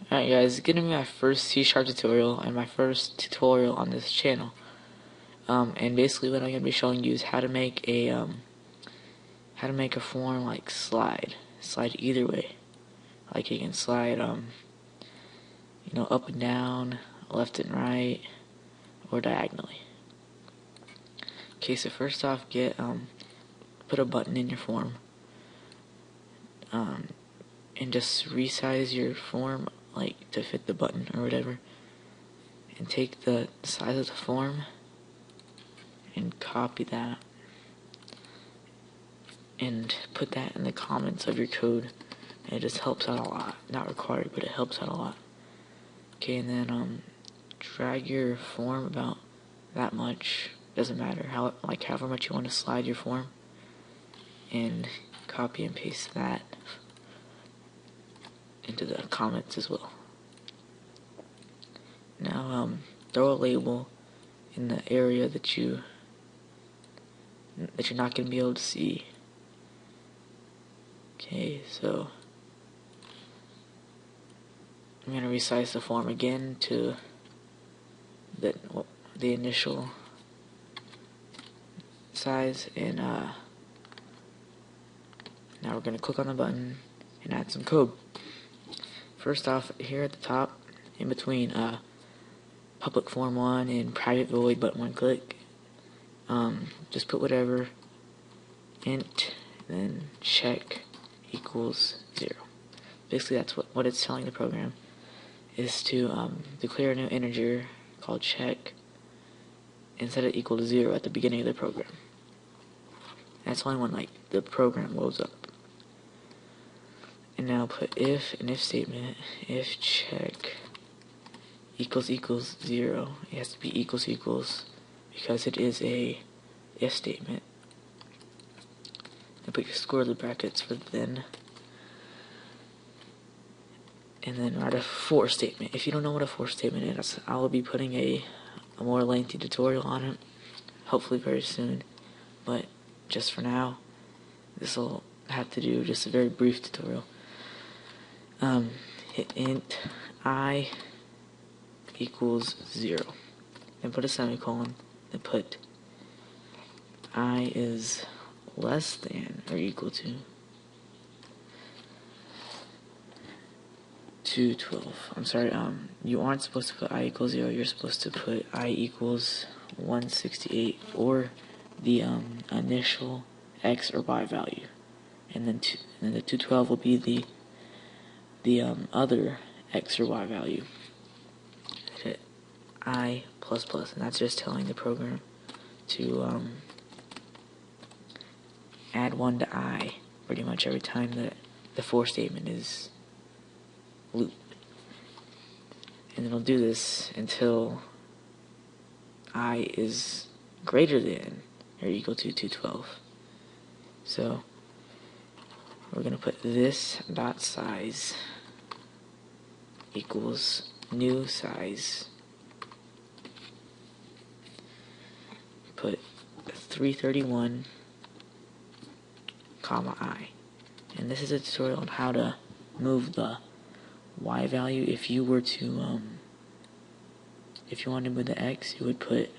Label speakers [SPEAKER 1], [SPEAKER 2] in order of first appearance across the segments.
[SPEAKER 1] Alright guys, it's gonna be my first C# tutorial and my first tutorial on this channel. And basically what I'm gonna be showing you is how to make a form like slide either way. Like you can slide up and down, left and right, or diagonally. Okay, so first off, put a button in your form, and just resize your form like to fit the button or whatever, and take the size of the form and copy that and put that in the comments of your code, and it just helps out a lot. Not required, but it helps out a lot. Okay, and then drag your form about that much, doesn't matter, however much you want to slide your form, and copy and paste that into the comments as well. Now throw a label in the area that you're not going to be able to see. Okay, so I'm going to resize the form again to the initial size, and now we're going to click on the button and add some code. First off, here at the top, in between public form 1 and private void but one click, just put whatever, int, then check equals 0. Basically that's what it's telling the program, is to declare a new integer called check and set it equal to 0 at the beginning of the program. That's only when the program loads up. And now put if statement, if check equals 0, it has to be equals because it is a if statement. And put your square brackets for then, and then write a for statement. If you don't know what a for statement is, I will be putting a more lengthy tutorial on it, hopefully very soon, but just for now, this will have to do just a very brief tutorial. Hit int I equals 0, then put a semicolon, then put I is less than or equal to 212. I'm sorry, you aren't supposed to put I equals 0, you're supposed to put I equals 168, or the initial X or Y value, and then the 212 will be the other X or Y value. Hit I plus plus, and that's just telling the program to add 1 to I pretty much every time that the for statement is looped. And it'll do this until I is greater than or equal to 212. So we're going to put this dot size equals new size, put 331 comma I, and this is a tutorial on how to move the Y value. If you were to if you wanted to move the X, you would put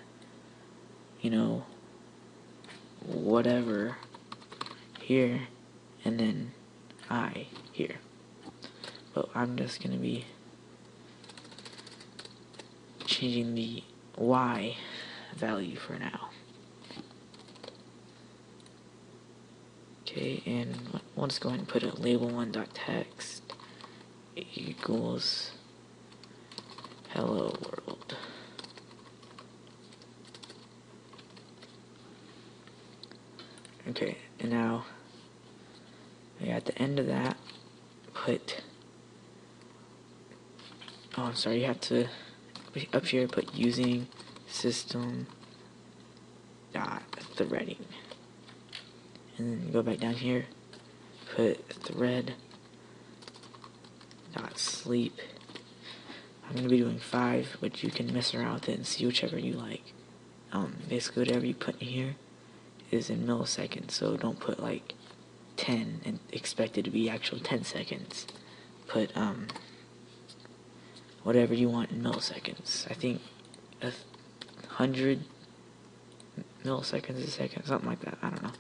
[SPEAKER 1] whatever here and then I here, but I'm just gonna be changing the Y value for now. Okay, and we'll just go ahead and put a label1.text equals hello world. Okay, and now at the end of that, you have to up here put using system dot threading, and then go back down here, put thread dot sleep. I'm going to be doing 5, but you can mess around with it and see whichever you like. Basically whatever you put in here is in milliseconds, so don't put 10 and expect it to be actual 10 seconds. Put whatever you want in milliseconds. I think 100 milliseconds a second, something like that. I don't know.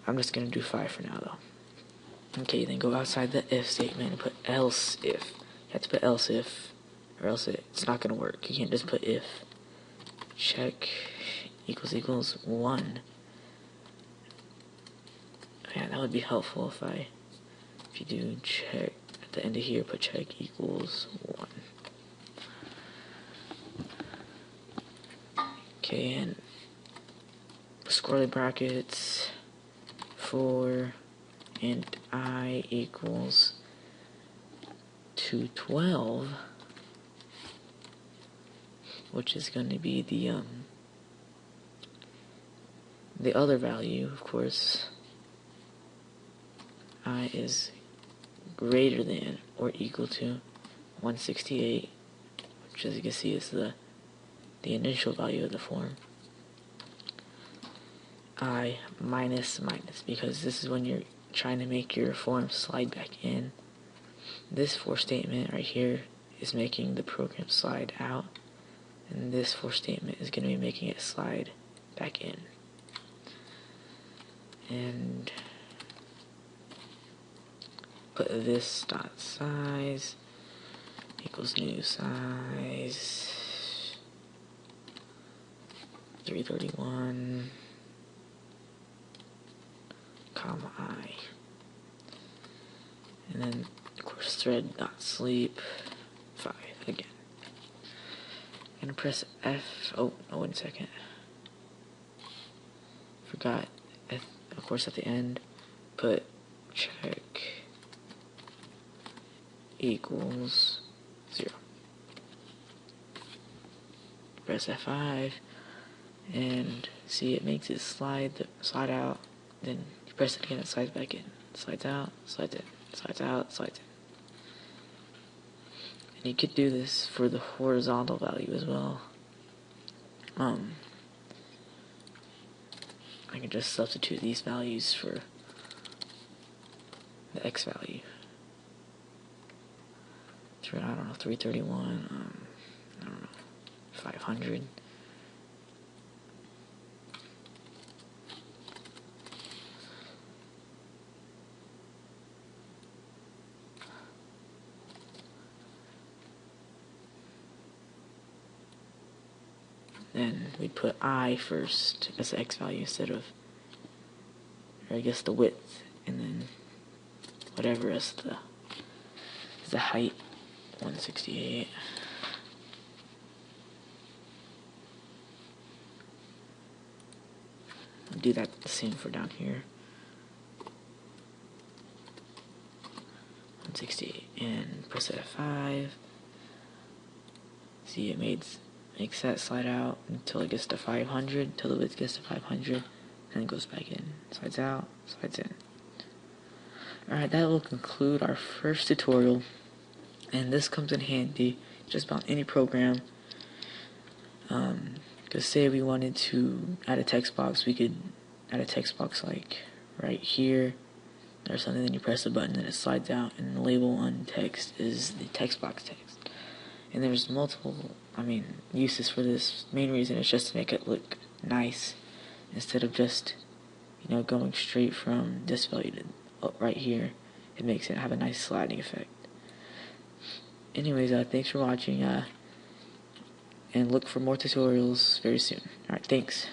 [SPEAKER 1] I'm just gonna do 5 for now though. Okay, then go outside the if statement and put else if. You have to put else if, or else it's not gonna work. You can't just put if. Check equals 1. Yeah, that would be helpful if you do check at the end of here, put check equals 1. Okay, and squirrely brackets for and I equals 212, which is going to be the other value, of course. I is greater than or equal to 168, which, as you can see, is the initial value of the form. I minus, because this is when you're trying to make your form slide back in. This for statement right here is making the program slide out, and this for statement is going to be making it slide back in. And put this dot size equals new size 331 comma I, and then of course thread dot sleep 5 again. I'm gonna press F. Oh, 1 second. Forgot. Of course, at the end, put check equals 0. Press F5, and see it makes it slide out. Then you press it again, it slides back in. Slides out, slides in. Slides out, slides in. And you could do this for the horizontal value as well. I can just substitute these values for the x value. I don't know, 331, I don't know, 500. Then we put I first as the x value instead of, or I guess the width, and then whatever as the height, 168. I'll do that the same for down here. 168, and press F5. See, it makes that slide out until it gets to 500, till the width gets to 500, and it goes back in. Slides out, slides in. Alright, that will conclude our first tutorial, and this comes in handy just about any program. Because say we wanted to add a text box, we could add a text box like right here or something, then you press the button and it slides out, and the label on text is the text box text. And there's multiple, uses for this. Main reason is just to make it look nice instead of just, going straight from this value to right here. It makes it have a nice sliding effect. Anyways, thanks for watching, and look for more tutorials very soon. Alright, thanks.